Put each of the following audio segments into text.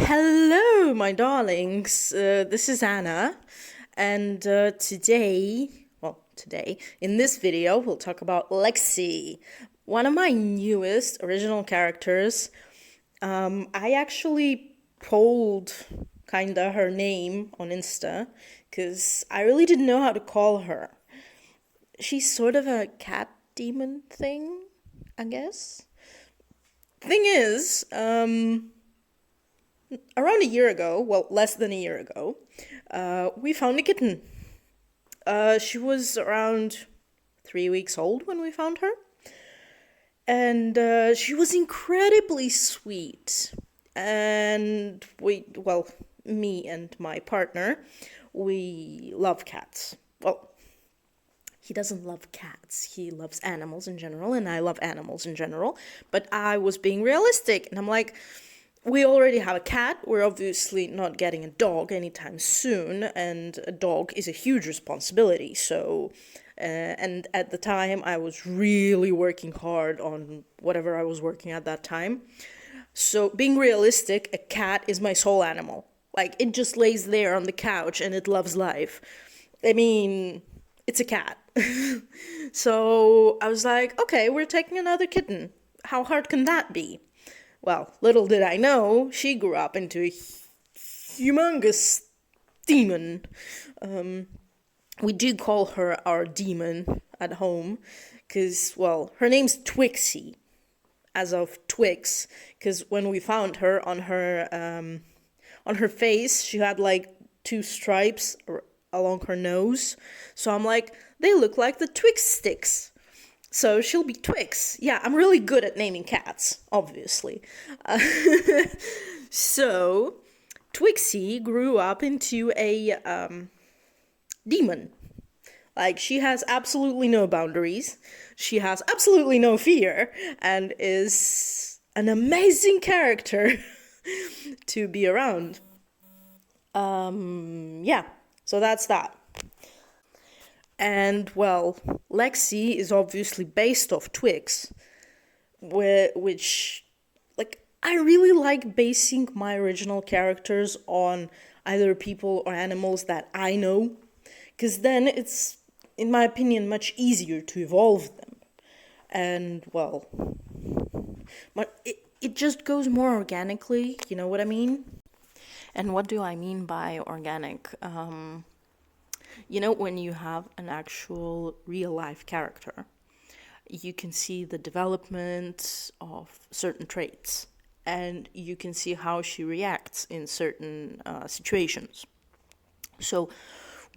Hello, my darlings. This is Anna, and today, in this video, we'll talk about Lexie, one of my newest original characters. I actually polled kinda her name on Insta, because I really didn't know how to call her. She's sort of a cat demon thing, I guess. Thing is, around a year ago, well, less than a year ago, we found a kitten. She was around 3 weeks old when we found her. And she was incredibly sweet. And me and my partner, we love cats. Well, he doesn't love cats. He loves animals in general, and I love animals in general. But I was being realistic, and I'm like, we already have a cat. We're obviously not getting a dog anytime soon, and a dog is a huge responsibility. So, and at the time, I was really working hard on whatever I was working at that time. So, being realistic, a cat is my soul animal. Like, it just lays there on the couch and it loves life. I mean, it's a cat. So, I was like, okay, we're taking another kitten. How hard can that be? Well, little did I know, she grew up into a humongous demon. We do call her our demon at home, because, well, her name's Twixie, as of Twix, because when we found her on her face, she had like two stripes along her nose. So I'm like, they look like the Twix sticks. So she'll be Twix. Yeah, I'm really good at naming cats, obviously. Uh, so Twixie grew up into a demon. Like, she has absolutely no boundaries. She has absolutely no fear, and is an amazing character to be around. Yeah, so that's that. And, well, Lexie is obviously based off Twix, which, like, I really like basing my original characters on either people or animals that I know, because then it's, in my opinion, much easier to evolve them. And, well, it just goes more organically, you know what I mean? And what do I mean by organic? When you have an actual real life character, you can see the development of certain traits, and you can see how she reacts in certain situations. So,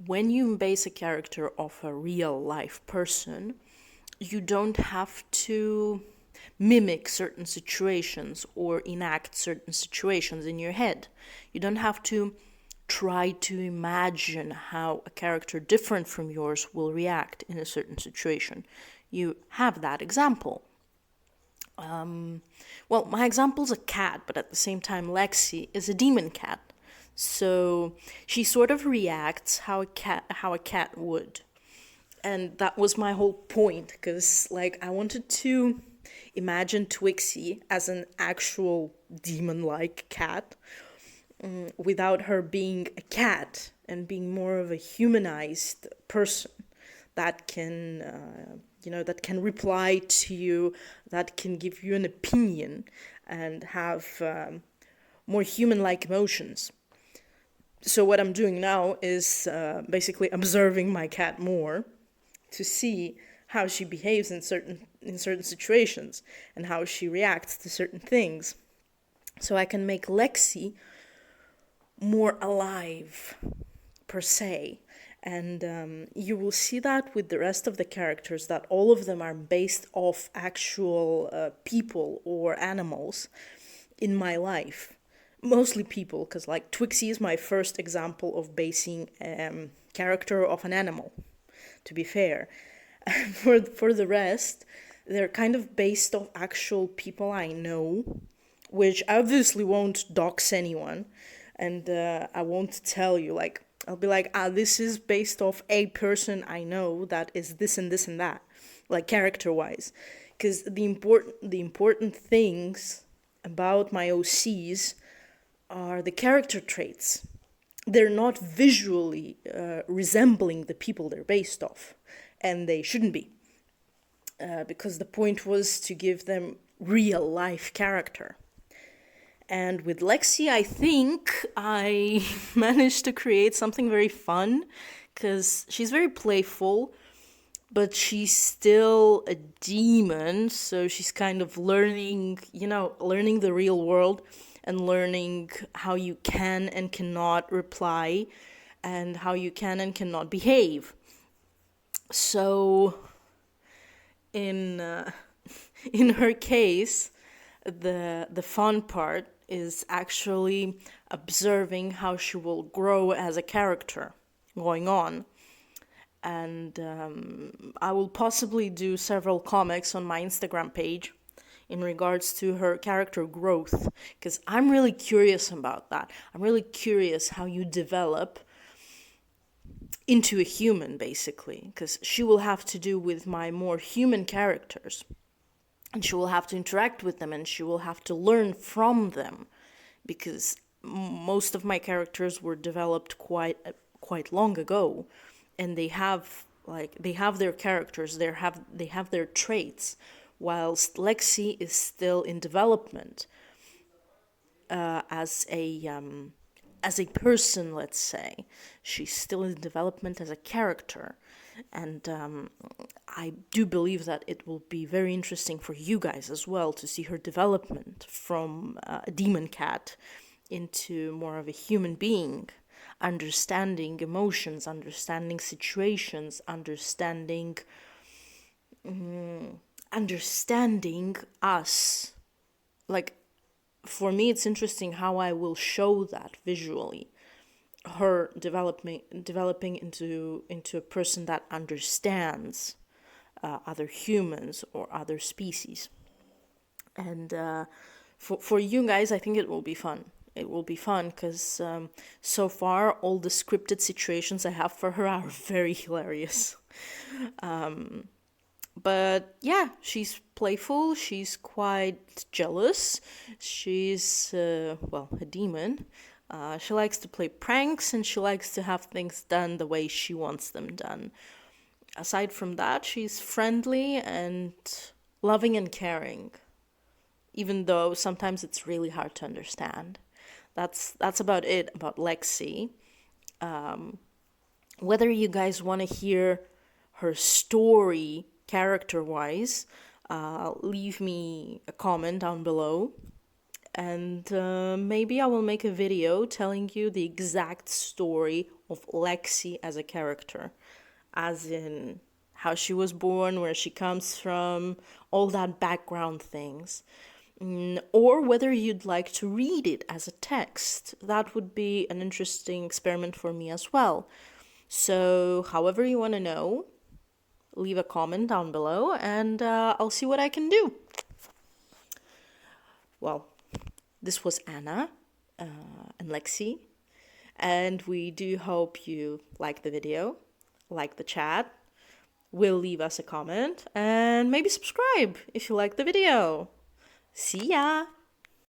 when you base a character off a real life person, you don't have to mimic certain situations or enact certain situations in your head. You don't have to try to imagine how a character different from yours will react in a certain situation. You have that example. My example's a cat, but at the same time, Lexie is a demon cat. So she sort of reacts how a cat would. And that was my whole point, because, like, I wanted to imagine Twixie as an actual demon-like cat, without her being a cat and being more of a humanized person that can, that can reply to you, that can give you an opinion and have more human-like emotions. So what I'm doing now is basically observing my cat more to see how she behaves in certain situations and how she reacts to certain things, so I can make Lexie more alive, per se. And you will see that with the rest of the characters, that all of them are based off actual people or animals in my life. Mostly people, because, like, Twixie is my first example of basing character of an animal, to be fair. For the rest, they're kind of based off actual people I know, which obviously won't dox anyone. And I won't tell you, like, I'll be like, this is based off a person I know that is this and this and that, like, character-wise. Because the important things about my OCs are the character traits. They're not visually resembling the people they're based off, and they shouldn't be, because the point was to give them real life character. And with Lexie, I think I managed to create something very fun, because she's very playful, but she's still a demon, so she's kind of learning, learning the real world and learning how you can and cannot reply and how you can and cannot behave. So in in her case, the fun part is actually observing how she will grow as a character going on. And I will possibly do several comics on my Instagram page in regards to her character growth, because I'm really curious about that. I'm really curious how you develop into a human, basically, because she will have to do with my more human characters, and she will have to interact with them, and she will have to learn from them, because most of my characters were developed quite long ago, and they have their characters, they have their traits, whilst Lexie is still in development as a person. Let's say she's still in development as a character, and I do believe that it will be very interesting for you guys as well to see her development from a demon cat into more of a human being, understanding emotions, understanding situations, understanding us. Like, for me, it's interesting how I will show that visually. Her developing into a person that understands other humans or other species. And for you guys, I think it will be fun. It will be fun because so far all the scripted situations I have for her are very hilarious. But yeah, she's playful, she's quite jealous, she's, a demon. She likes to play pranks, and she likes to have things done the way she wants them done. Aside from that, she's friendly and loving and caring, even though sometimes it's really hard to understand. That's about it about Lexie. Whether you guys want to hear her story character-wise, leave me a comment down below, and maybe I will make a video telling you the exact story of Lexie as a character, as in how she was born, where she comes from, all that background things. Or whether you'd like to read it as a text. That would be an interesting experiment for me as well. So however you want to know, leave a comment down below, and I'll see what I can do. Well, this was Anna and Lexie, and we do hope you like the video, like the chat, will leave us a comment, and maybe subscribe if you like the video. See ya!